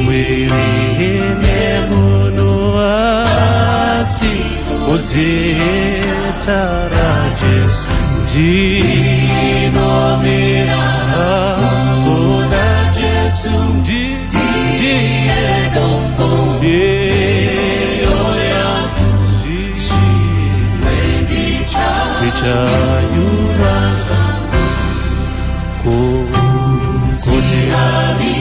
Wirine munuasi uzitara Jesu dinomira kuna Jesu diye dombo yoya dichayura Kujali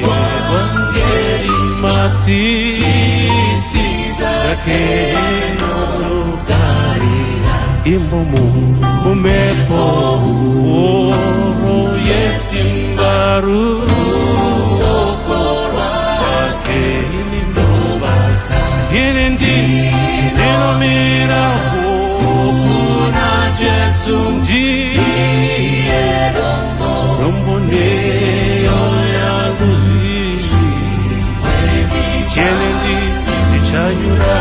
Wangeli Matiti Zake Nurugari Imbomu Umepo Yesimbaru Okora Keini Nobata Hinindi Dinomira Kuna Jesu Romboneyo yangu zishi Kenendi dichayura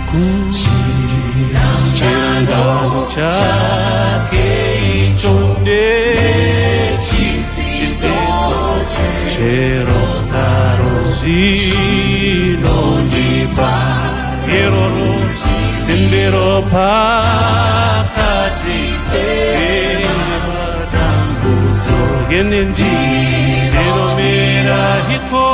Kuchirangano chake ichonde Chitezo chero karozino Nipa Hirorosi Sindero pakati Yenendi dinomira hiko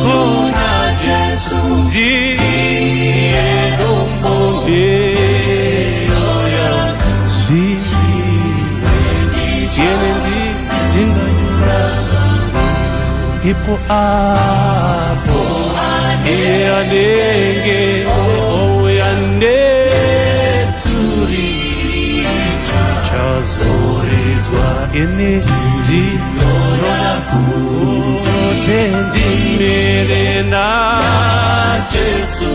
kona Jesu diye dombo yoya yenendi dinga yuraza ipo apo eanenge oyane tsuri chazorezwa enendi Tendimerena Jesu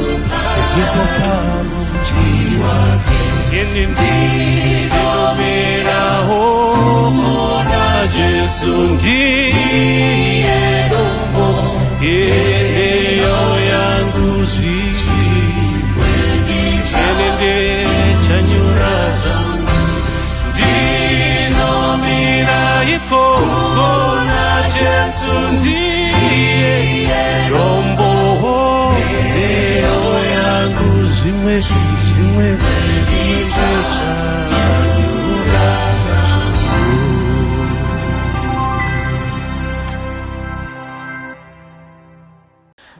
Hipopalo Chiwake Yenindimera Hona Jesu Ndiye Dombo Yeyo yangu zishi Yeninde Chanyuraza Dinomira Iko Jesu ndiye rombo leo yangu zimwe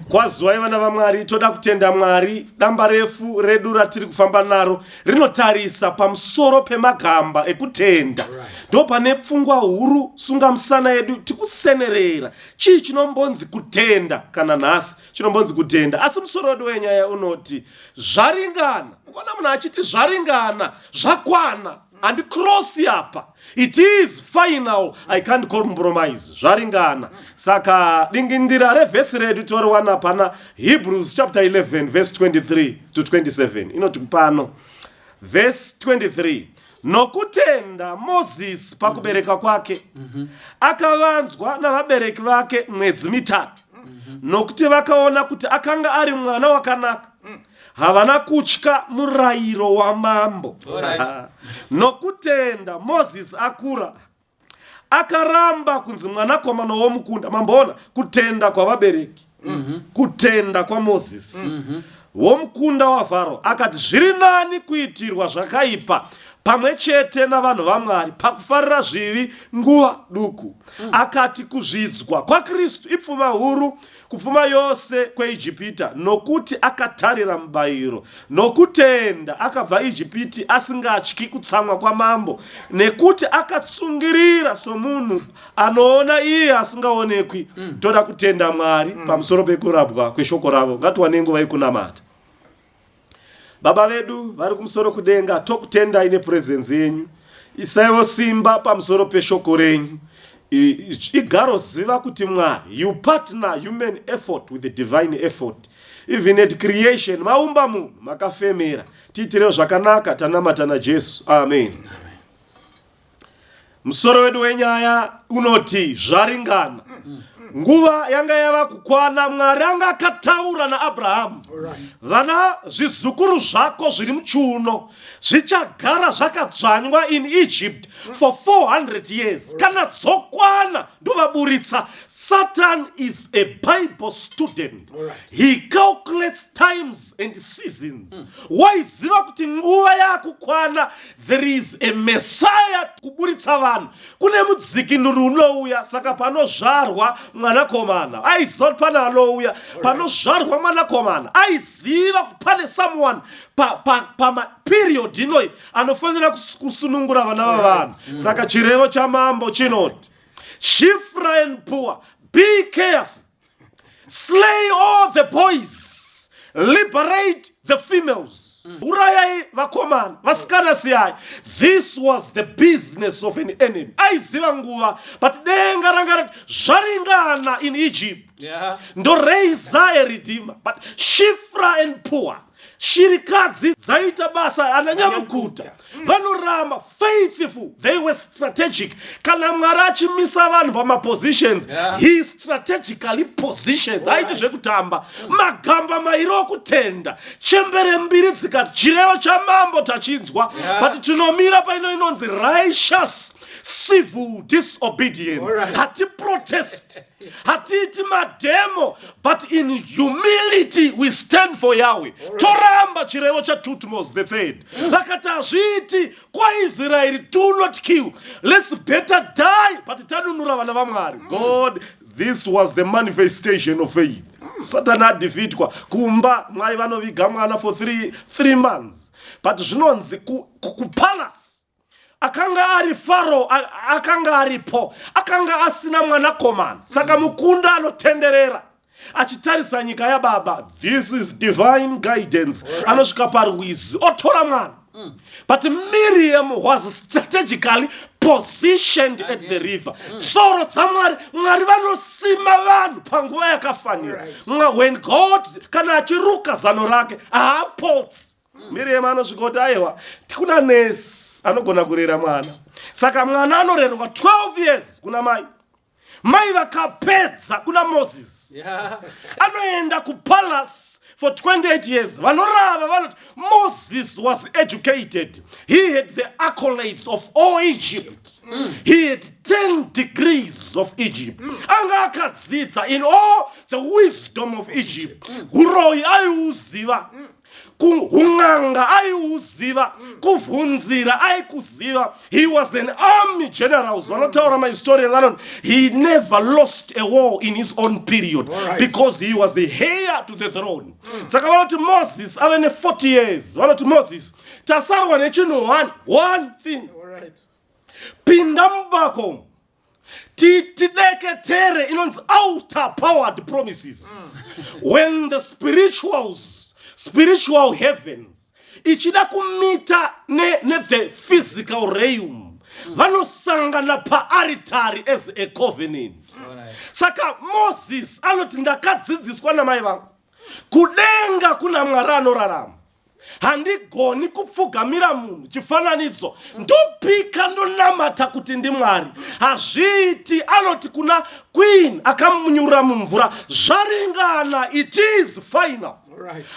Kwazwai vana vaMwari, toda kutenda Mwari. Damba refu redu ratiri kufamba naro rinotarisa pamusoro pemagamba ekutenda. Ndo pane pfungwa huru sunga musana yedu tikusenerera. Chii chinombonzi kutenda kana nhasi chinombonzi kutenda. Asi musoro wedu wenyaya unoti zvaringana. Mukona munhu achiti zvaringana, zvakwana. And cross yapa. It is final. I can't compromise. Zvaringana. Saka dingindira revhesi redu toriwana pana Hebrews chapter 11 verse 23 to 27. Inoti kupano. Verse 23. Nokutenda Moses pakubereka kwake. Akavanzwa navabereki vake mwedzi mitatu. Nokuti vakaona kuti akanga ari mwana wakanaka. Havana kutya murayiro wa mambo. Nokutenda Moses akura akaramba kunzi mwanakomana womukunda. Mamboona kutenda kwa vabereki. Kutenda kwa Moses. Womukunda wa Faro akati zviri nani kuitirwa zvakaipa pamwe chete navanhu vaMwari pakufarira zvivi nguva duku. Akati kuzvidzwa kwa Kristu ipfuma huru kupfuma yose kweIjipita, nokuti akatarira mubayiro. Nokutenda akabva Ijipiti asingatyi kutsamwa kwamambo, nekuti akatsungirira somunhu anoona iye asingaonekwi. Toda kutenda Mwari pamusoro pekurapwa kweshoko ravo. Ngatiwane nguva yekunamata. Baba vedu vari kumusoro kudenga, tokutendai nepresence yenyu. Isaiwo simba pamusoro peshoko renyu. Igaro ziva kuti Mwari, you partner human effort with the divine effort. Even at creation, maumba munhu makafemera. Tiitire zvakanaka, tanamata naJesu. Amen. Musoro wedu wenyaya unoti zvaringana. nguva yanga yava kukwana Mwari anga akataura naAbhurahama vana zvizukuru zvako zviri muchiuno zvichagara zvakadzvanywa in Egypt for 400 years. Kana dzokwana ndovaburitsa. Satan is a Bible student. He calculates times and seasons. Waiziva kuti nguva yakukwana there is a Messiah kuburitsa vanhu. Kune mudzikinuri unouya saka panozvarwa mwanakomana. Aiziva kuti pane anouya panozvarwa mwanakomana. Aiziva kuti pane someone period inoi anofanira kusunungura vana vavanhu. Saka chirevo chamambo chinoti Shifra and poor, be careful, slay all the boys, liberate the females. Urayai vakomana vasikana siyai. This was the business of an enemy. Aiziva nguva but denga ranga Zvaringana in Egypt ndo reiza a redeemer. But Shifra and poor, shirikadzi dzaita basa ananyamukuta vanoramba faithful. They were strategic. Kana Mwari achimisa vanhu pamapositions, he strategically positions. Aite zvekutamba magamba mairi okutenda chembere mbiri dzikati chirevo chamambo tachinzwa but tinomira paino inonzi righteous civil disobedience. Hati protest, hatiti mademo, but in humility we stand for Yahweh. Toramba chirevo cha Tutmos the third. Vakatazviti kwa Israel, do not kill. Let's better die. But tanunura vana vaMwari. God, this was the manifestation of faith. Satan had defeated kumba mwai vanoviga mwana for 3 months. But zvinonzi ku palace. Akanga ari Pharaoh, akanga aripo, akanga asina mwanakomana. Saka mukunda anotenderera achitarisa nyika ya baba. This is divine guidance. Anosvika parwizi otora mwana. But Miriam was strategically positioned at the river. Soro tsamwari Mwari vanosima vanhu panguva yakafanira. When God kana achiruka zano rake haapotsi. Miriam anosvikoti aiwa tikuna nesi anogona kurera mwana. Saka mwana anorerwa 12 years kuna mai. Mai vakapedza kuna Moses. Anoenda kupalace for 28 years. Vanorava vanoti Moses was educated. He had the accolades of all Egypt. He had 10 degrees of Egypt. Anga akadzidza in all the wisdom of Egypt. Uroi aiuziva. Hunganga aiuziva, kuvhunzira aikuziva. He was an army general. Vanotaura mahistorian, he never lost a war in his own period because he was the heir to the throne. Saka vanoti Moses ave ne 40 years. Vanoti Moses tasarwa nechinhu one thing. Pinda mubako tideketere inonzi outer powered promises. When the spiritual heavens ichida kumita ne the physical realm vanosangana paaritari as a covenant. Saka Moses anoti ndakadzidziswa namai vangu kudenga kuna Mwari anorarama. Handigoni kupfugamira munhu chifananidzo ndopika ndonamata kuti ndi Mwari. Hazviti anoti kuna queen akamunyura mumvura Zvaringana, it is final.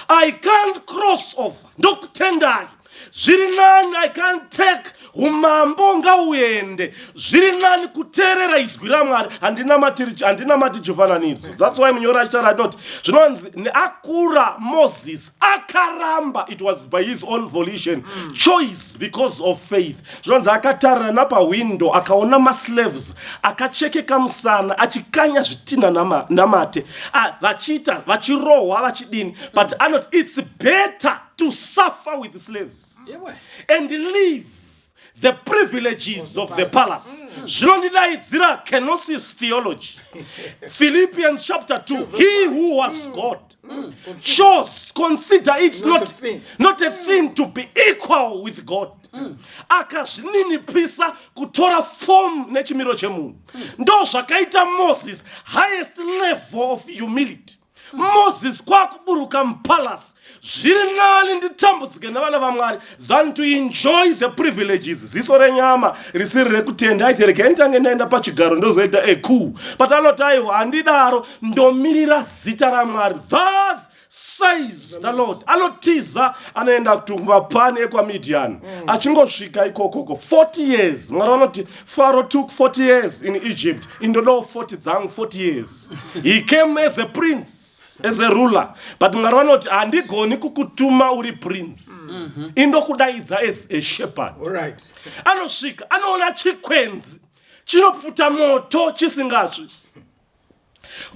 I can't cross over. Ndokutendai zviri nani, I can't take umambo ngauende. Zviri nani kuteerera izwi raMwari. Handinamati chifananidzo. That's why munyori achitaura not zvinonzi neakura Moses akaramba. It was by his own volition, choice because of faith. Zvinonzi akatarira napawindow akaona maslaves akachekeka musana achikanya zvitina namate vachiita vachirohwa vachidini. But anoti it's better to suffer with the slaves and live the privileges of the palace. Zvinondidaidzira kenosis theology. Philippians chapter 2. He who was God chose, consider it not a thing to be equal with God. Akazvininipisa kutora form nechimiro chemunhu. Ndo zvakaita Moses highest level of humility. Moses kwakuburuka mpalace zviri nani nditambudzike navana vaMwari than to enjoy the privileges. Ziso renyama risiri rekutenda aiti regai nditange ndaenda pachigaro ndozoita but anoti aiwa handidaro ndomirira zita raMwari. Thus says the Lord. Anotiza anaenda kumapani ekwaMidian. Achingosvika ikoko 40 years. Mwari vanoti Pharaoh took 40 years in Egypt. Indodo 40 dzangu 40 years. He came as a prince, as a ruler. But Mwari vanoti handigoni kukutuma uri prince. Indokudaidza as a shepherd. All right. Anosvika anoona chikwenzi chinopfuta moto chisingasvi.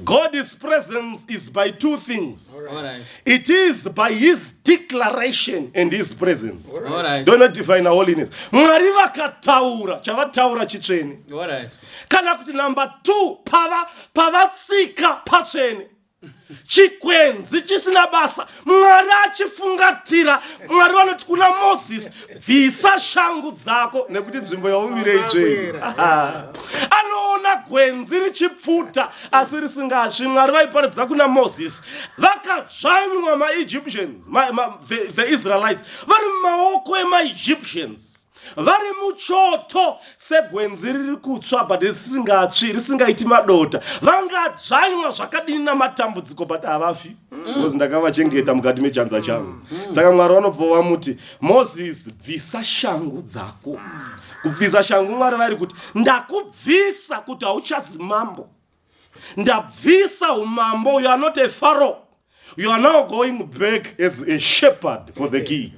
God's presence is by two things. All right. It is by his declaration and his presence. All right. Do not define holiness. Mwari vakataura chavataura chitsvene. All right. Kana kuti number 2 pavatsika patsvene. Chikwenzi chisina basa. Mwari achifungatira. Mwari vanoti kuna Moses bvisa shangu dzako nekuti nzvimbo yaumire itsvene. Anoona gwenzi richipfuta asi risingasvi. Mwari vaiparidza kuna Moses vakadzvanywa maEgyptians, the Israelites vari mumaoko emaEgyptians. Vari muchoto segwenzi riri kutsva but risingatsvi risingaiti madota. Vangadzvanywa zvakadini namatambudziko but havafi. Because ndakavachengeta mukati mechanza changu. Saka Mwari vanobva vamuti Moses bvisa shangu dzako. Kubvisa shangu Mwari vari kuti ndakubvisa kuti hauchazi mambo. Ndabvisa umambo. You are not a Pharaoh. You are now going back as a shepherd for the king.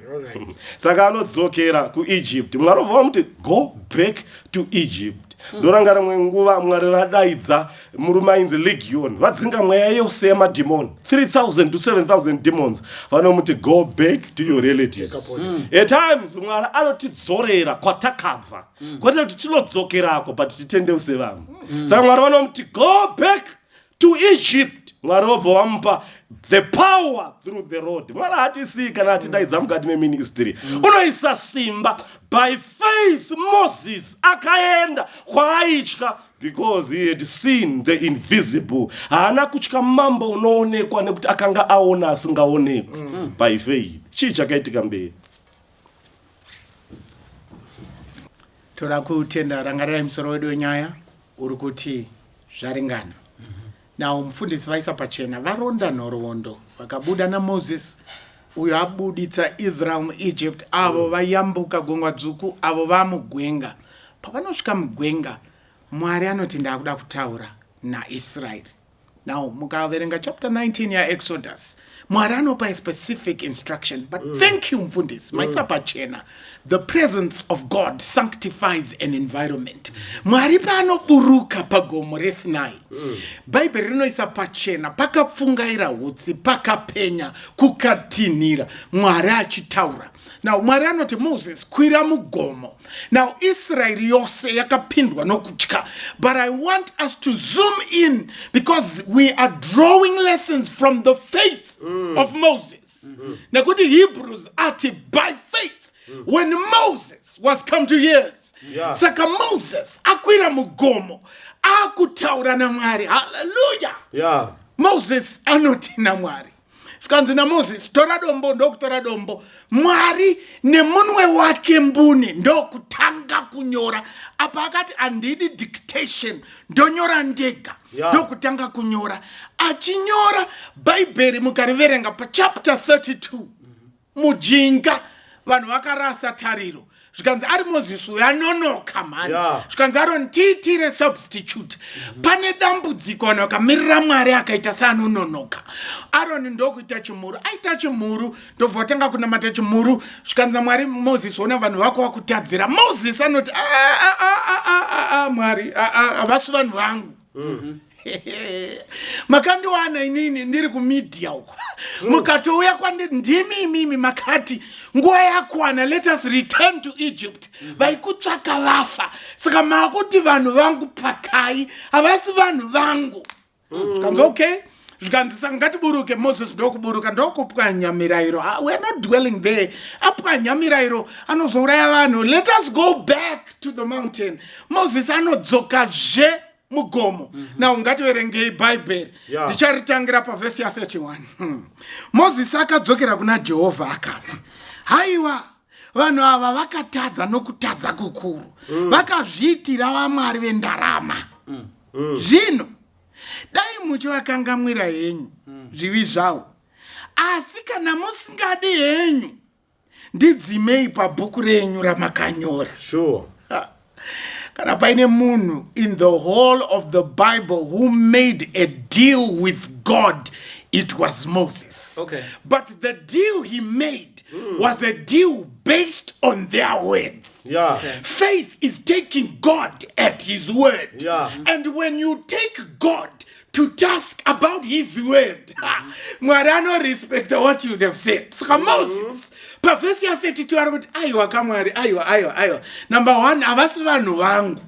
Saka anodzokera kuEgypt. Mwari vamuti go back to Egypt. Ndoranga rimwe nguva Mwari vadaidza murume ainzi Legion. Vadzinga mweya yose yemadhimoni 3,000 to 7,000 demons. Vanomuti go back to your relatives. At times Mwari anotidzorera kwatakabva. Kwete kuti tinodzokerako but titendeuse vanhu. Saka Mwari vanomuti go back to Egypt. Mwari vobva vamupa the power through the road. Mwari hatisii kana atidaidza mukati meministry. Unoisa simba. By faith Moses akaenda kwaaitya because he had seen the invisible. Haana kutya mambo unoonekwa nekuti akanga aona asingaonekwi. By faith. Chii chakaitika mberi? Toda kutenda rangarira musoro wedu wenyaya uri kuti zvaringana. Now mufundisi vaisa pachena varonda nhoroondo vakabuda naMoses uyo abuditsa Israel muEgypt, avo vayambuka gungwa dzvuku, avo vamugwenga. Pavanosvika mugwenga Mwari anoti ndakuda kutaura naIsraeri. Now mukaverenga chapter 19 yaExodus Mwari anopa a specific instruction. But thank you mfundisi maisa pachena. The presence of God sanctifies an environment. Mwari paanoburuka pagomo reSinai. Bhaibheri rinoisa pachena pakapfungaira hutsi pakapenya kukatinhira Mwari achitaura. Now Mwari anoti Moses kwira mugomo. Now Israel yose yakapindwa nokutya. But I want us to zoom in because we are drawing lessons from the faith of Moses. Nekuti Hebrews ati by faith. When Moses was come to years, saka Moses akwira mugomo akutaura na Mwari. Hallelujah. Moses anoti na Mwari. Zvikanzi na Moses tora dombo ndokutora dombo. Mwari nemunwe wake mbune ndokutanga kunyora. Apa akati handidi dictation ndonyora ndega. Ndokutanga kunyora. Achinyora Bhaibheri mukariverenga pa chapter 32. Mujinga vanhu vakarasa tariro. Zvikanzi ari Moses uyo anonoka mani. Zvikanzi Aroni tiitire substitute. Pane dambudziko vanhu vakamirira Mwari akaita seanononoka. Aroni ndokuita chimhuru. Aita chimhuru ndobva watanga kunamata chimhuru. Zvikanzi Mwari Moses ona vanhu vako vakutadzira. Moses anoti Mwari havasi vanhu vangu. Makandiwana inini ndiri kuMedia uko. Mukatouya kwandiri ndimi imimi makati nguva yakwana let us return to Egypt. Vaikutsvaka vafa. Saka makuti vanhu vangu pakai havasi vanhu vangu. Zvikanzi okay. Zvikanzi saka ngatiburuke Moses ndokuburuka ndokupwanya mirayiro. We are not dwelling there. Apwanya mirayiro anozouraya vanhu. Let us go back to the mountain. Moses anodzoka zve mugomo. Now ngativerengei Bible. Yeah. Ndicharitangira pavhesi ya31. Moses akadzokera kuna Jehovha akati, haiwa, vanhu ava vakatadza nokutadza kukuru. Vakazviitira vamwari vendarama. Zvino dai muchivakangamwira henyu zvivi zvavo. Asi kana musingadi henyu, ndidzimei pabhuku renyu ramakanyora. Sure. Kana paine munhu in the whole of the Bible who made a deal with God, it was Moses. Okay. But the deal he made was a deal based on their words. Yeah. Faith is taking God at his word. Yeah. And when you take God to task about his word, Mwarano respect what you have said. So Moses, Prophecy 32 arabut aiwa kamwari aiwa. Number 1, avasi vanhu vangu.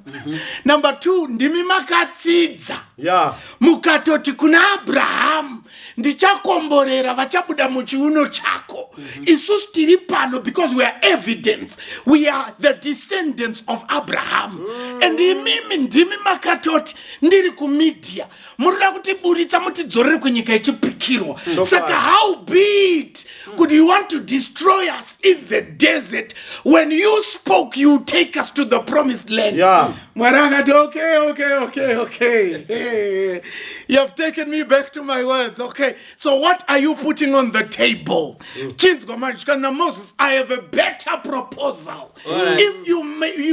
Number 2, ndimi makatsidza. Yeah. Mukatoti kuna Abraham, ndichakomborera vachabuda muchiuno chako. Isusu tiri pano because we are evidence. We are the descendants of Abraham. And imimi ndimi makatoti ndiri kumedia. Murida kuti buritsa mutidzorere kunyika ichipikirwa. Saka how be it could you want to destroy us in the desert when you spoke you take us to the promised land? Yeah. Mwarangati, okay. Hey, you have taken me back to my words. Okay, so what are you putting on the table? Moses, I have a better proposal. Right. If you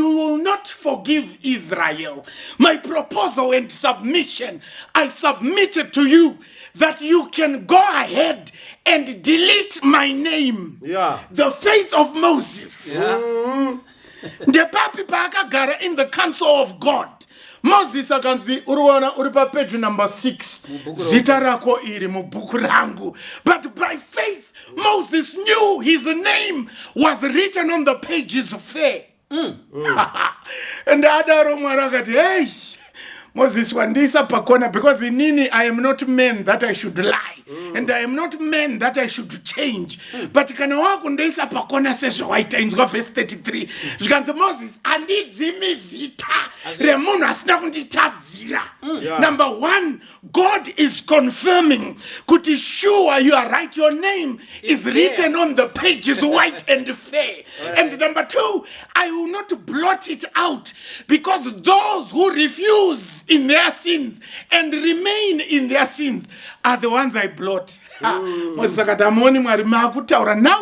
will not forgive Israel, my proposal and submission, I submitted to you that you can go ahead and delete my name. Yeah. The faith of Moses. Yeah. The papi pakagara in the council of God. Moses akanzi uruwana uripa page number 6. Zita rako iri mubhuku rangu. But by faith, Moses knew his name was written on the pages of faith. And adaro mwarakati, hey, Moses wandisa pakona, because inini I am not man that I should lie. And I am not man that I should change. But kana wakundisa pakona sesho waita inzwa verse 33. Jikanzo Moses andidzimi zita remunhu asina kunditadzira. Number 1, God is confirming kuti sure you are right, your name is written on the pages white and fair. And number 2, I will not blot it out, because those who refuse in their sins and remain in their sins are the ones I blot. Now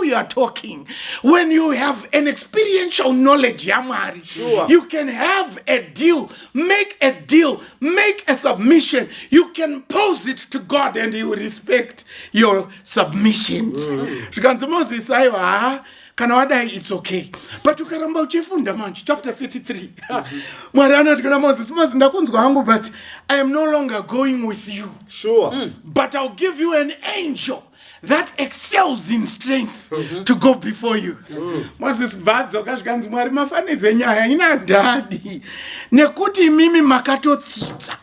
you are talking. When you have an experiential knowledge, you can have a deal, make a submission. You can pose it to God and he will respect your submissions. Moses, it's okay. But you can remember chapter 33. But I am no longer going with you. Sure. But I'll give you an angel that excels in strength to go before you. Moses badzo kashkanzi mwari mafanize nyaya ina daddy. Nekuti mimi makatotsitsa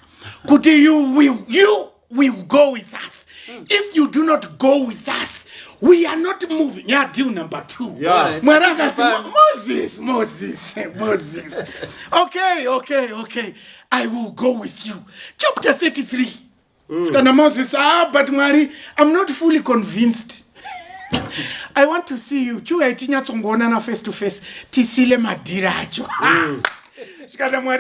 kuti you will go with us. If you do not go with us, we are not moving. Yeah, deal number 2. Yeah. Moses. Okay. I will go with you. Chapter 33. Moses, but Mary, I'm not fully convinced. I want to see you. Face to face. Tisile madiracho.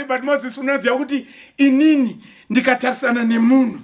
But Moses unaziya kuti inini ndikatarisana nemunhu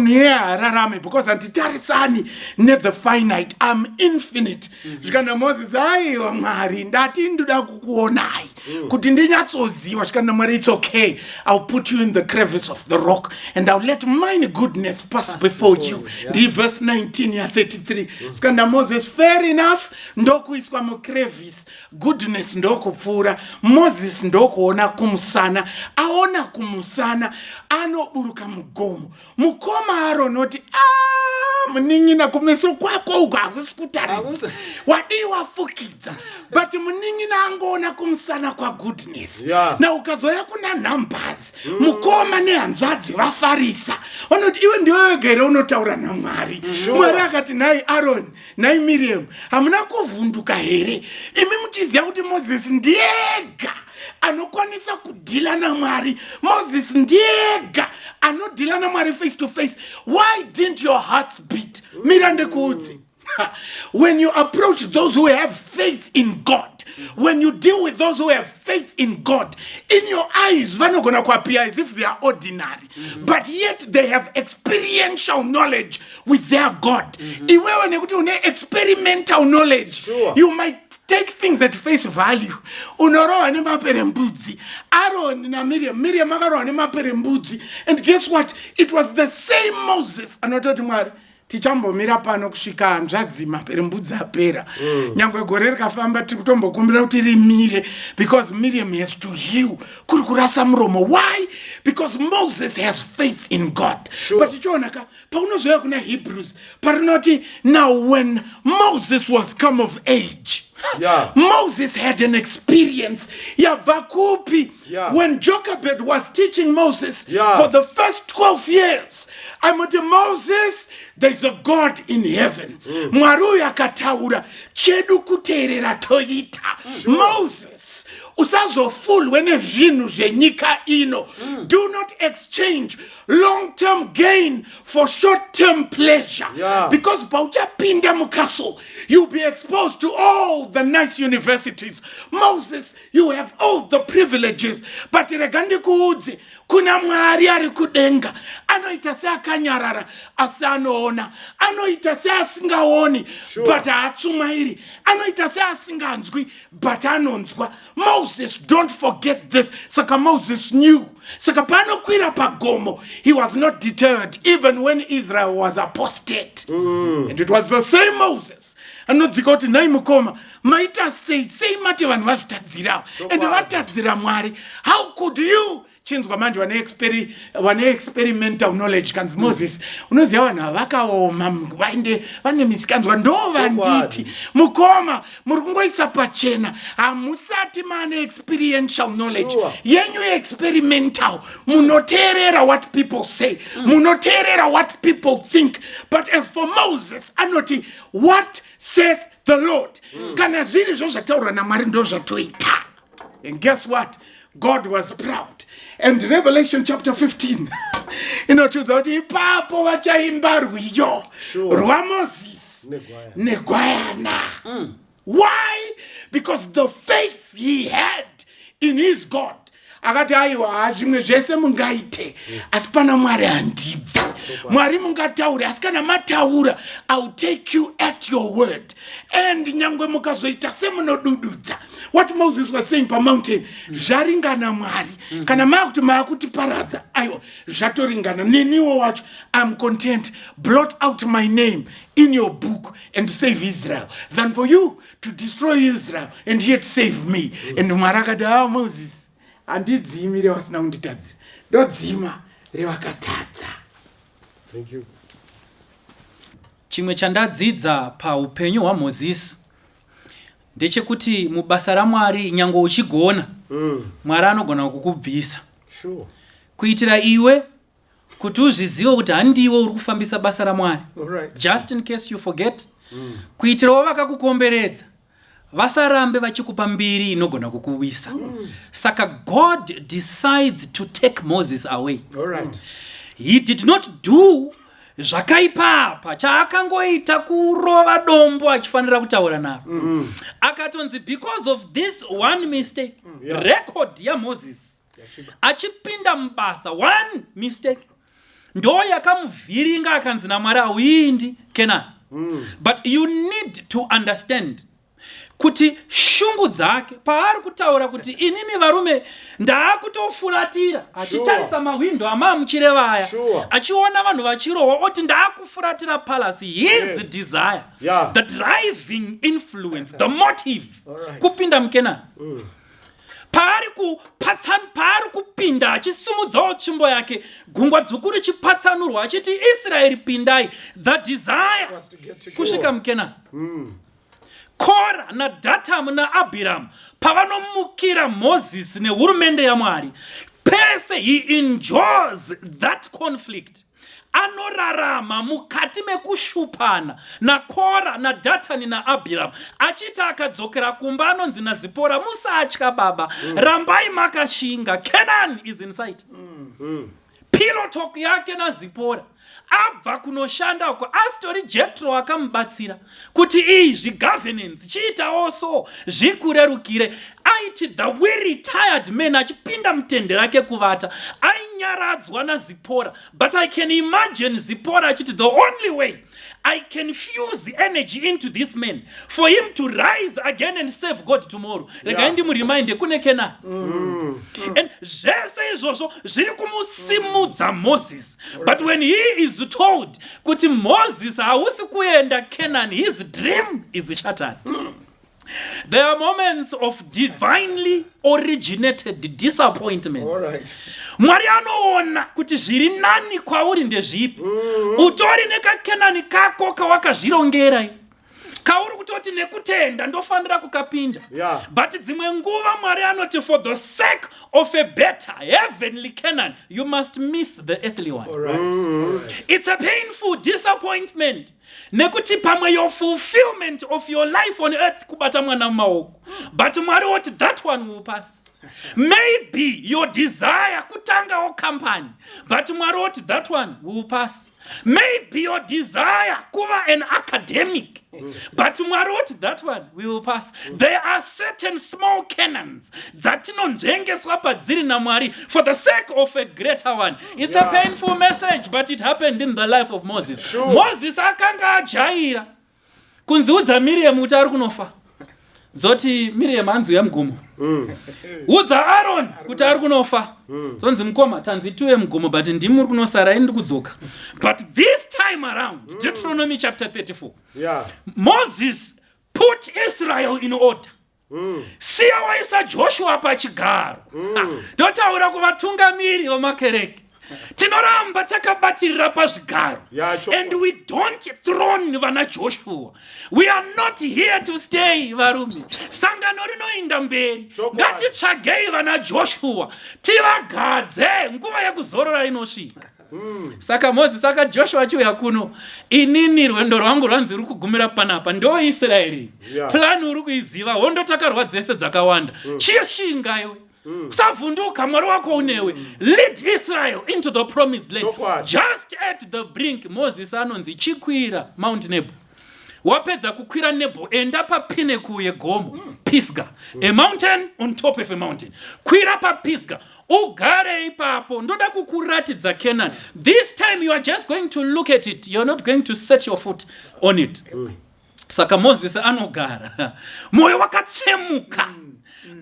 yeye ararame, because anditarisani ne the finite, I'm infinite. Zvikana Moses aiwa Mwari ndati ndoda kukuonai kuti ndinyatsoziwa. Zvikana Mwari, it's okay, I'll put you in the crevice of the rock and I'll let mine goodness pass before you. The verse 19 ya 33. Zvikana Moses, fair enough, ndokuiswa mu crevice, goodness ndokupfura. Moses ndokuona kumusana, aona kumusana, anoburuka mugomo. Mukoma aronoti, muningina kumeso kwako uko akusikutaridza. Wadiwa fukidza. But muningina angoona kumusana kwa goodness. Na ukazoya kuna numbers. Mukoma nehanzvadzi vafarisa. Vanoti iwe ndiwe gere unotaura naMwari. Mwari akati, nai Aaron, nai Miriam, hamuna kuvhunduka here. Imi muchiziva kuti Moses ndiega anokwanisa kudhila naMwari. Moses ndiega anodhila naMwari face to face. Why didn't your hearts beat? Mirande kuudzi. When you approach those who have faith in God, when you deal with those who have faith in God, in your eyes, vanogona kuappear as if they are ordinary, but yet they have experiential knowledge with their God. Iwewe nekuti une experimental knowledge, you might take things at face value. Unoroa ne maperembudzi. Aaron na Miriam akaroa ne maperembudzi. And guess what? It was the same Moses anototi Mwari. Tichambomira pano kusvika hanzvadzi maperembudzi apera. Nyangwe gore rikafamba tikutombokumbira kuti rimire, because Miriam has to heal. Kuri kurasa muromo. Why? Because Moses has faith in God. But ichionaka paunozoya kuna Hebrews parinoti, now when Moses was come of age, Moses had an experience. When Jochebed was teaching Moses for the first 12 years, I'm with Moses, there's a God in heaven. Mwaruya kataura chedu kuterera toyita. Moses, usazo full when zvinhu zvenyika ino. Do not exchange long-term gain for short-term pleasure. Because pauchapinda mukaso, you'll be exposed to all the nice universities. Moses, you have all the privileges, but regandi kuudzi kuna Mwari ari kudenga. Anoita se akanyarara asi anoona. Anoita se asingaoni but aatsumairi. Anoita se asinganzwi but anonzwa. Moses, don't forget this. Saka Moses knew. Saka panokwira pagomo, he was not deterred even when Israel was apostate. And it was the same Moses anodzika kuti nai mukoma maita sei mati vanhu vazvitadzirawo and vatadzira Mwari. How could you? Chinzwa manje wane experimental knowledge kanzi Moses unoziva vanhu vakaoma vainde vane misikanzwa ndo vanditi mukoma muri kungoisa pachena hamusati mane experiential knowledge yenyu experimental munoteerera what people say munoteerera what people think. But as for Moses anoti what saith the Lord, kana zviri zvo zvataurwa naMwari ndo zvatoita. And guess what? God was proud. And Revelation chapter 15 inotiudza kuti ipapo vachaimba rwiyo rwaMoses negwayana. Why? Because the faith he had in his God. Akati aiwa zvimwe zvese mungaite asi pana Mwari handibvi. Mwari mungataura asi kana mataura, I'll take you at your word. And nyangwe mukazoita semunodududza. What Moses was saying pa mountain, zvaringana Mwari. Kana makuti maakuti paradza, aiwa zvatoringana neniwo wacho. I'm content. Blot out my name in your book and save Israel than for you to destroy Israel and yet save me. And Mwari akati, Moses, handidzimi revasina kunditadzira, ndodzima revakatadza. Thank you. Chimwe chandadzidza paupenyu hwaMozisi ndechekuti mubasa raMwari nyango uchigona, Mwari anogona kukubvisa. Kuitira iwe kuti uzvizive kuti handiwe uri kufambisa basa raMwari. Just in case you forget. Kuitirawo vakakukomberedza vasarambe vachikupa mbiri inogona kukuwisa. Saka God decides to take Moses away. He did not do zvakaipapa chaakangoita kurova dombo achifanira kutaura naro. Akatonzi because of this one mistake, record yaMoses achipinda mubasa, one mistake ndo yakamuvhiringa akanzi naMwari auindi Kenani. But you need to understand kuti shungu dzake paari kutaura kuti inini varume ndaakutofuratira, achitarisa mawindo amamuchire vaya, achiona vanhu vachirohwa oti ndaakufuratira palace. His desire, the driving influence, the motive, kupinda muKenani. Paari kupinda achisumudzawo tsvimbo yake, gungwa dzvuku richipatsanurwa achiti Israeri pindai, the desire kusvika muKenani. Kora naDhatamu naAbhiramu pavanomukira Moses nehurumende yaMwari, pese he enjoys that conflict. anorarama mukati mekushupana naKora naDhatani naAbhiramu, achiti akadzokera kumba anonzi naZipora, musatya baba, rambai makashinga, Canaan is in sight. Pillow talk yake naZipora abva kunoshanda uko, astori Jethro akamubatsira kuti izvi governance chiitawo so zvikurerukire. Aiti the weary tired man achipinda mutende rake kuvata ainyaradzwa naZipora. But I can imagine Zipora achiti the only way I can fuse the energy into this man for him to rise again and save God tomorrow. Regai ndimurimind kune Canaan. And zvese izvozvo zviri kumusimudza Moses. But when he is told kuti Moses hausi kuenda Canaan, his dream is shattered. There are moments of divinely originated disappointments. All right. Mwari anoona kuti zviri nani kwauri ndezvipi. Utori nekaKenani kako kawakazvirongera, kauri kutoti nekutenda ndofanira kukapinda. But dzimwe nguva Mwari anoti for the sake of a better heavenly Canaan you must miss the earthly one. All right. All right. It's a painful disappointment. Nekuti pamwe your fulfillment of your life on earth kubata mwana mumaoko. But Mwari woti that one will pass. Maybe your desire kutangawo company, but Mwari woti that one will pass. Maybe your desire kuva an academic, but Mwari woti that one will pass. There are certain small Canaans dzatinonzvengeswa padziri naMwari for the sake of a greater one. It's a painful message, but it happened in the life of Moses. Sure. Moses akanga ajaira kunziudza Miriam kuti ari kunofa. Zoti Miriam anzu yamugomo. Udza Aaron kuti ari kunofa. Zonzi mukoma tanzi tuwe mugomo, but ndimi muri kunosara indi kudzoka. But this time around, Deuteronomy chapter 34. Moses put Israel in order. Siya waisa Joshua pachigaro. Ndotaura kuvatungamiri vemakereke. Tinoramba takabatirira pazvigaro. And we don't throne vana Joshua. We are not here to stay, varume. Sangano rinoinda mberi. Ngatitsvagei vana Joshua tivagadze nguva yekuzorora inosvika. Saka Moses saka Joshua chiuya kuno, inini rwendo rwangu rwanzi ruri kugumira panapa, ndo Israeri. Plan uri kuiziva, hondo takarwa dzese dzakawanda. Chishinga iwe. Savunduka Mwari wako unewe. Lead Israel into the promised land. Just at the brink, Moses anonzi chikwira Mount Nebo. Wapedza kukwira Nebo, enda pa pinnacle yegomo, Pisgah. A mountain on top of a mountain. Kwira pa Pisgah. Ugare ipapo, ndoda kukuratidza Canaan. This time you are just going to look at it. You are not going to set your foot on it. Saka Moses anogara. Moyo wakatsemuka.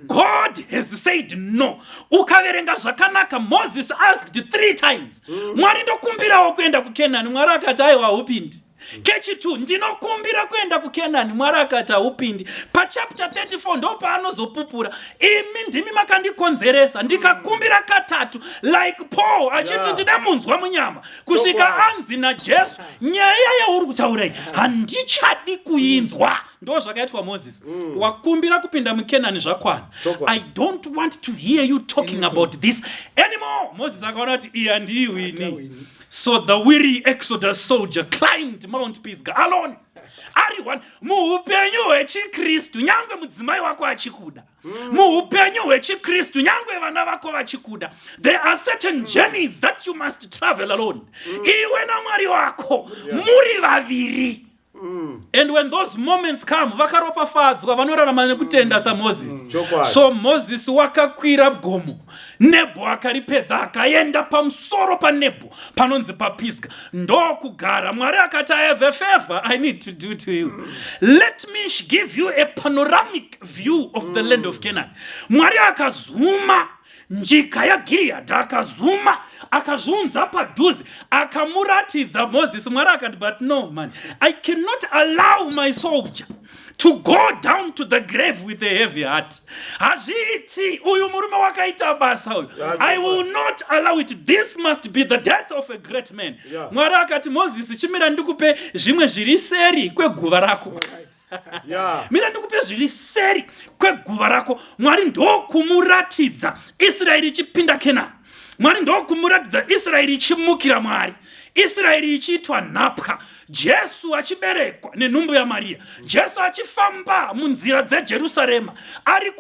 God has said no. Ukaverenga zvakanaka, Moses asked 3 times. Mwari ndokumbirawo kuenda kuKenani, Mwari akati aiwa upindi. Kechitu ndinokumbira kuenda kuKenani, Mwari akati upindi. Pa chapter 34 ndo paanozopupura. Imi ndimi makandikonzeresa, ndikakumbira katatu like Paul achiti ndine munzwa munyama. Kusvika anzi naJesu, nyaya yauri kutaura handichadi kuinzwa. Ndo zvakaitwa Moses. Wakumbira kupinda muKenani zvakwana. I don't want to hear you talking about this anymore. Moses akaona kuti iya ndiwini. So the weary Exodus soldier climbed Mount Pisgah alone. Ari one muupenyu hwechikristu nyangwe mudzimai wako achikuda. Muupenyu hwechikristu nyangwe vana vako vachikuda. There are certain journeys that you must travel alone. Iwe naMwari wako muri vaviri. And when those moments come, vakaropafadzwa vanorarama nekutenda saMoses. So Moses wakakwira gomo. Nebo akaripedza akaenda pamusoro paNebo panonzi paPisgah. Ndo kugara. Mwari akati I have a favor I need to do to you. Let me give you a panoramic view of the land of Canaan. Mwari akazuma njika yaGilead, akazuma akazunza padhuze, akamuratidza Moses. Mwari akati but no man, I cannot allow my soldier to go down to the grave with a heavy heart. Hazviiti, uyu murume wakaita basa uyu. I will not allow it. This must be the death of a great man. Mwari akati Moses, chimira ndikupe zvimwe zviri seri kweguva rako. Mira ndikupe zviri seri kweguva rako. Mwari ndokumuratidza Israeri chipinda Canaan. Mwari ndokumuratidza Israeri chimukira Mwari. Israeri ichiitwa nhapwa, Jesu achiberekwa nenhumbu yaMaria, Jesu achifamba munzira dzeJerusarema ari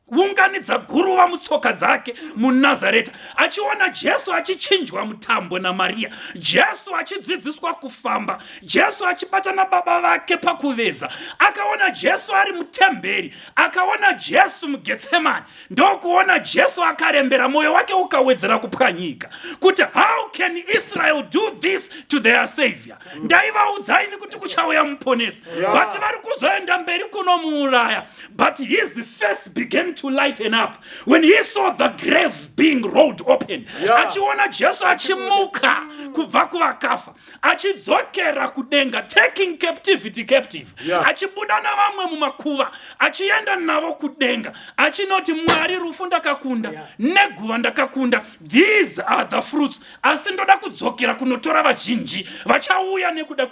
kuunganidza guruva mutsoka dzake muNazareta, achiona Jesu achichinjwa mutambo naMaria, Jesu achidzidziswa kufamba, Jesu achibatana baba vake pakuveza, akaona Jesu ari mutemberi, akaona Jesu muGetsemani, ndokuona Jesu akarembera, mwoyo wake ukawedzera kupwanyika kuti how can Israel do this to their savior? Ndaivaudzai kuti kuchauya muponesi, but vari kuzoenda mberi kunomuuraya. But his face began to lighten up when he saw the grave being rolled open. Achiona Jesu achimuka kubva kuvakafa, achidzokera kudenga, taking captivity captive, achibuda navamwe mumakuva, achienda navo kudenga, achinoti Mwari, rufu ndakakunda, neguva ndakakunda, these are the fruits. Asi ndoda kudzokera kunotora vazhinji vachauya nekuda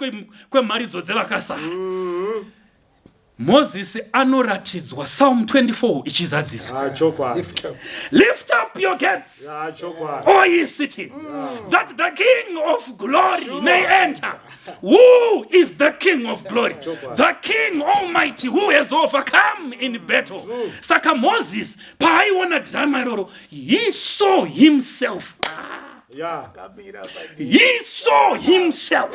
kwemharidzo dzevakasara. Moses anoratidzwa Psalm 24 ichizadziswa. Lift up your gates, O ye cities, that the King of glory may enter. Who is the King of glory? The King Almighty, who has overcome in battle. Saka Moses paaiona drama iroro, he saw himself. He saw himself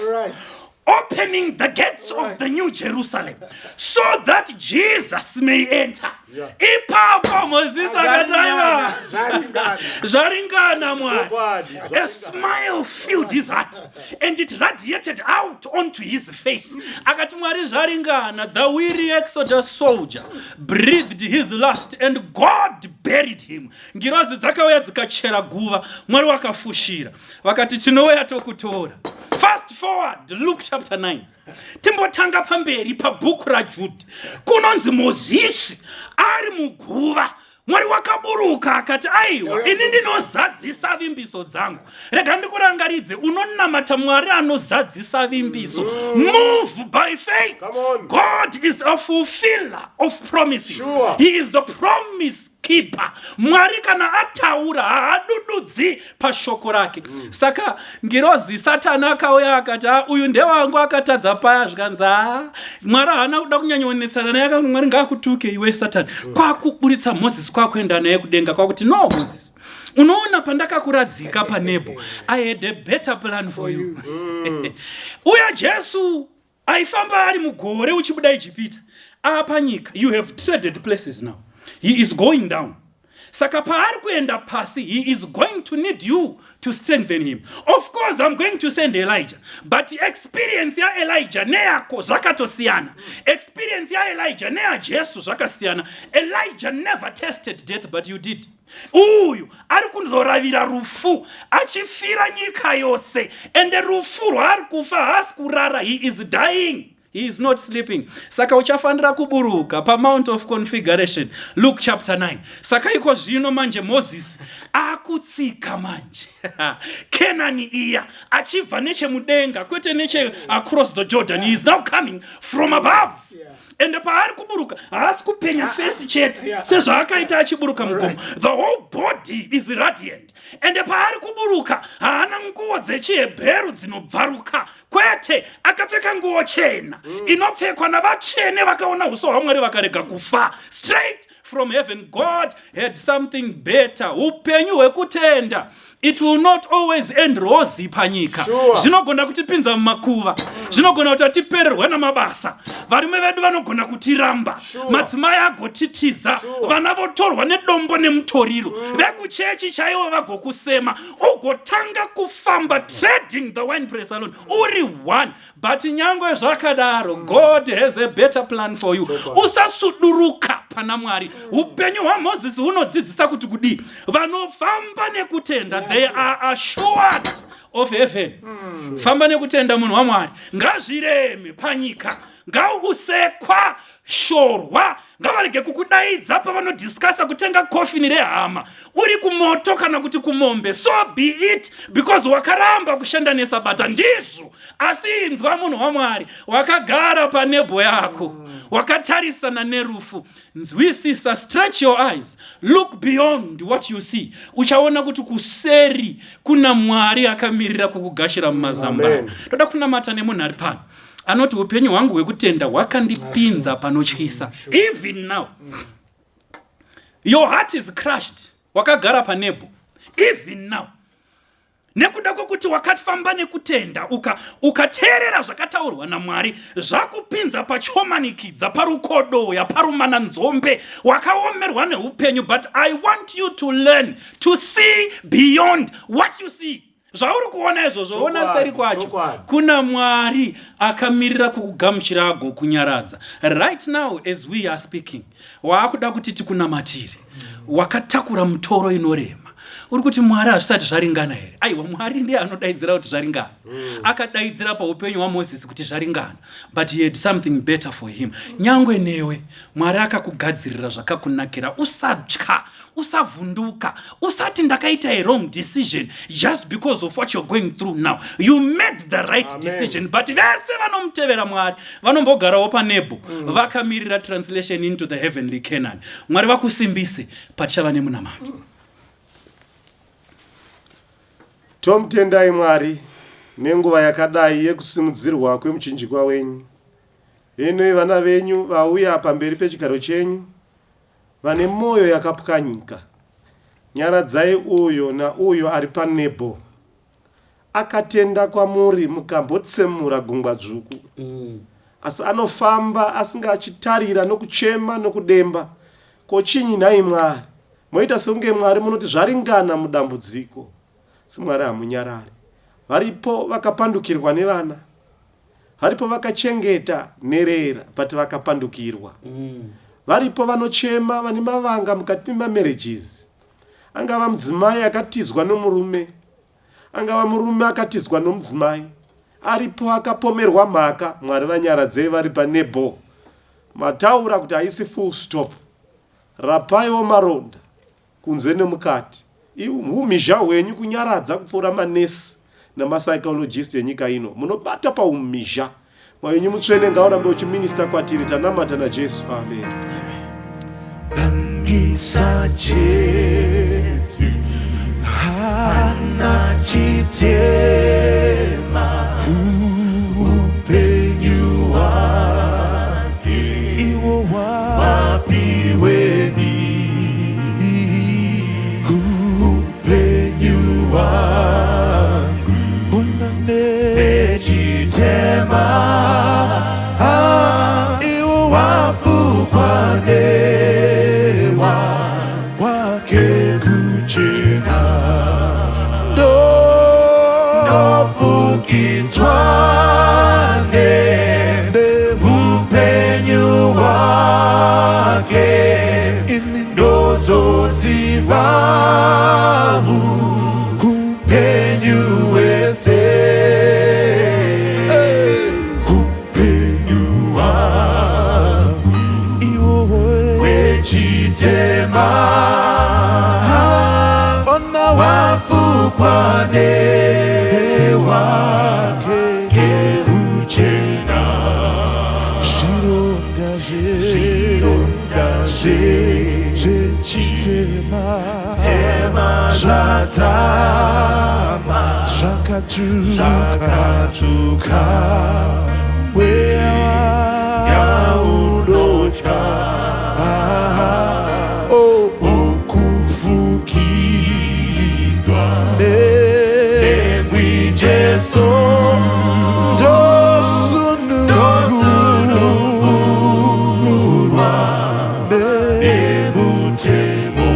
opening the gates of the New Jerusalem so that Jesus may enter. Ipapo Moses akataiva Zvaringana Mwari. A smile filled his heart and it radiated out onto his face. Akati Mwari Zvaringana, the weary Exodus soldier, breathed his last and God buried him. Ngirozi dzakauya dzikachera guva, Mwari wakafushira. Vakati tinouya tokutora. Fast forward, Luke chapter 9. Timbotanga pamberi pabhuku raJudha. Kunonzi Mozisi ari muguva, Mwari wakaburuka akati aiwa, ini ndinozadzisa vimbiso dzangu. Rega ndikurangaridze, unonamata Mwari anozadzisa vimbiso. Move by faith. God is a fulfiller of promises. He is a promise keeper. Mwari kana ataura haadududzi pashoko rake. Saka ngirozi Satani akauya akati uyu ndewangu akatadza paya zvikanzi Mwari haana kuda kunyanyonetsana naye, akati Mwari ngaakutuke iwe Satani. Kwakuburitsa Moses kwakuenda naye kudenga kwakuti no Moses, unoona pandakakuradzika paNebho, I had a better plan for you. Uya Jesu aifamba ari mugore uchibuda Ijipita, apa nyika, you have traded places now. He is going down. Saka paari kuenda pasi, he is going to need you to strengthen him. Of course, I'm going to send Elijah. But experience ya Elijah neyako zvakatosiyana. Experience ya Elijah neya Jesu zvakasiyana. Elijah never tasted death, but you did. Uyu ari kundoravira rufu, achifira nyika yose, and rufu rwari kufa haasi kurara, he is dying. He is not sleeping. Saka uchafanira kuburuka pa Mount of Configuration, Luke chapter 9. Saka iko zvino manje Moses akutsika manje. Kenani iya achibva nechemudenga kwete neche across the Jordan. He is now coming from above. And paari kuburuka haasi kupenya face chete sezvaakaita achiburuka mugomo. The whole body is radiant. And paari kuburuka haana nguo dzechiHebheru dzinobvaruka, kwete akapfeka nguo chena inopfekwa navatsvene vakaona uso hwaMwari vakarega kufa. Straight from heaven, God had something better. Upenyu hwekutenda, it will not always end rosy panyika. Zvinogona kutipinza mumakuva, zvinogona kuti tipererwe namabasa, varume vedu vanogona kutiramba, madzimai agotitiza, vana votorwa nedombo nemutoriro, vekuchechi chaivo vagokusema, ugotanga kufamba trading the wine press alone, uri one. But nyangwe zvakadaro, God has a better plan for you. Usasuduruka pana Mwari. Upenyu hwaMozisi hunodzidzisa kuti kudi vanofamba nekutenda, they are assured of heaven. Famba nekutenda munhu waMwari ngazvireme panyika, ngausekwa shorwa ngavarege kukudaidza pavanodhiskasa kutenga kofini rehama uri kumoto kana kuti kumombe. So be it, because wakaramba kushanda nesabata ndizvo. Asi inzwa munhu waMwari wakagara panebho yako wakatarisana nerufu, nzwisisa, stretch your eyes, look beyond what you see. Uchaona kuti kuseri kuna Mwari akamirira kukugashira mumazambano. Toda kunamata nemunhu ari pano anoti upenyu hwangu hwekutenda hwakandipinza panotyisa. Even now your heart is crushed, wakagara panebho. Even now nekuda kwokuti wakafamba nekutenda ukateerera zvakataurwa naMwari, zvakupinza pachomanikidza, parukodoya, parumananzombe, wakaomerwa neupenyu. But I want you to learn to see beyond what you see. Zvauri kuona izvozvo, ona seri kwacho kuna Mwari akamirira kukugamuchira agokunyaradza. Right now as we are speaking, waakuda kuti tikunamatire, wakatakura mutoro inorema. Uri kuti Mwari hazvisati zvaringana here? Aiwa, Mwari ndiye anodaidzira kuti zvaringana. Akadaidzira paupenyu hwaMozisi kuti zvaringana, but he had something better for him. Nyangwe newe Mwari akakugadzirira zvakakunakira. Usatya, usavhunduka, usati ndakaita a wrong decision just because of what you're going through now. You made the right decision. But vese vanomutevera Mwari vanombogarawo panebho vakamirira translation into the heavenly Canaan. Mwari vakusimbise patichava nemunamato. Tomutendai Mwari nenguva yakadai yekusimudzirwa kwemuchinjikwa wenyu. Ino vana venyu vauya pamberi pechigaro chenyu vane moyo yakapwanyika. Nyaradzai uyo nauyo ari panebho akatenda kwamuri mukambotsemura gungwa dzvuku. Asi anofamba asingachitarira nokuchema nokudemba. Kochinyi nhai Mwari? Moita sekunge Mwari munoti zvaringana mudambudziko. Mwari hamunyarari. Varipo vakapandukirwa nevana, varipo vakachengeta nerera but vakapandukirwa. Varipo vanochema vane mavanga mukati memarriages. Angava mudzimai akatizwa nomurume, angava murume akatizwa nomudzimai, aripo akapomerwa mhaka. Mwari vanyaradzei vari panebho. Mataura kuti haisi full stop. Rapaiwo maronda kunze nemukati. Umhizha hwenyu kunyaradza kupfuura manesi namapsychologist enyika ino. Munobata paumhizha. Mwenyu mutsvene ngaurambe uchiminista kwatiri. Tanamata naJesu. Amen. Bangisa Jesu hana chitema upenyu wake iwo wapiweni upenyu wangu unane chitema iwo wafukwane wake kuchena nofukitwane upenyu wake ndozozivahu upenyu wese upenyu wangu iwo wechitema ona wafukwane wake kuchena zvironda zvechitema zvatama zvakatuka weya yaunotya okufukidzwa nemwi Jesu ndosunungurwa nemutemo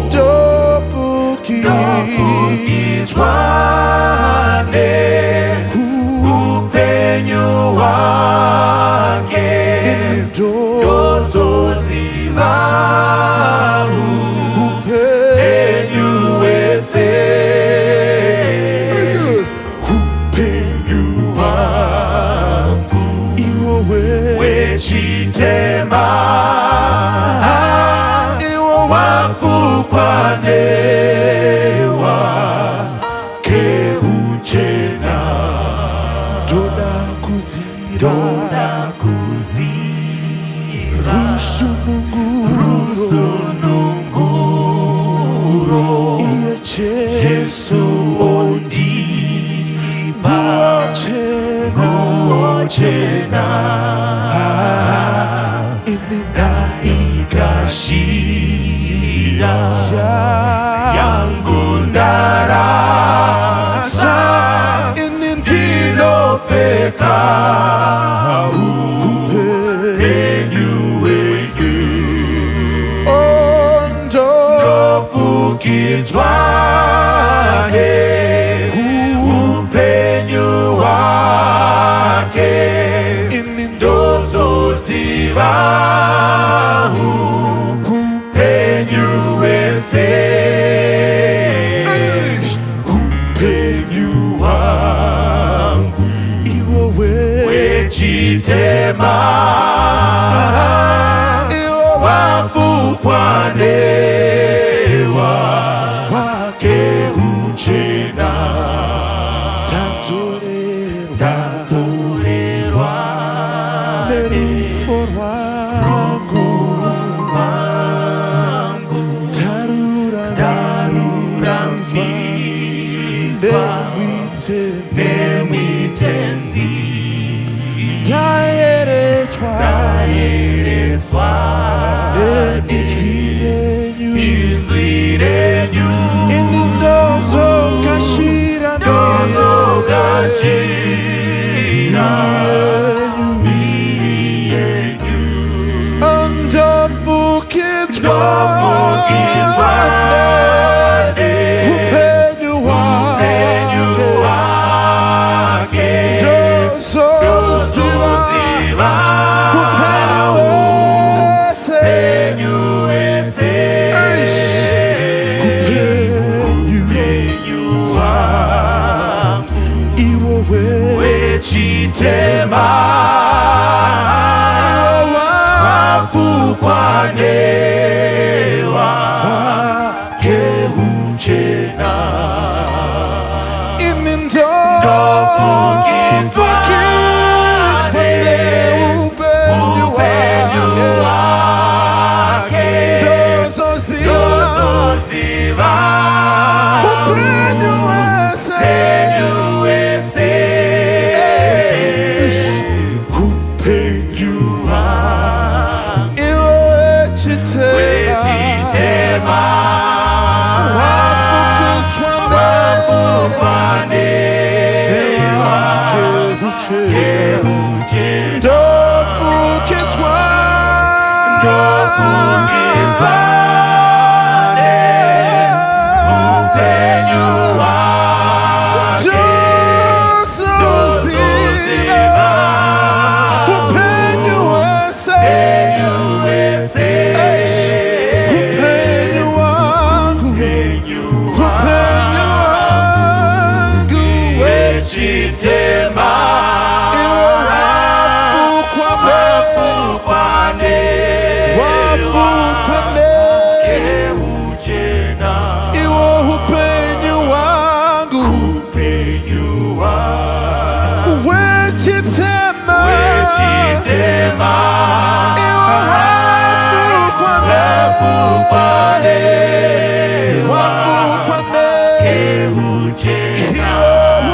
ndofukidzwa neupenyu wake wake uchena toda kuzira rusununguro Jesu ondipa nguochena naikashira yangu ndarasa ndinopeka ndofukizwane upenyu wake ndozoziva upenyu wese upenyu wangu wechitema wafukwanewa wake uchena tazorerwa nerufo rwangu tarurambizwa nemitenzi ndaereswa inzirenyu ndozokashira miri yenyu ndofukizwa upenyu wake ndozoziva upenyu wese upenyu wangu wechitema wafukwanewa wake uchena ndofukizwane upenyu wake ndozoziva upenyu wese upenyu wangu wechitema wafukwanewa ndofukizwane upenyu wake ndozoziva upenyu wese upenyu wangu wechitema wechitema wafukwanewa keuchena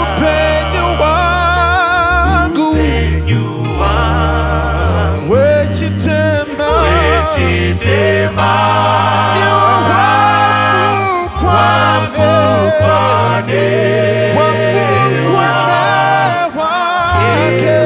upenyu wangu wechitema wafukwanewa keuchena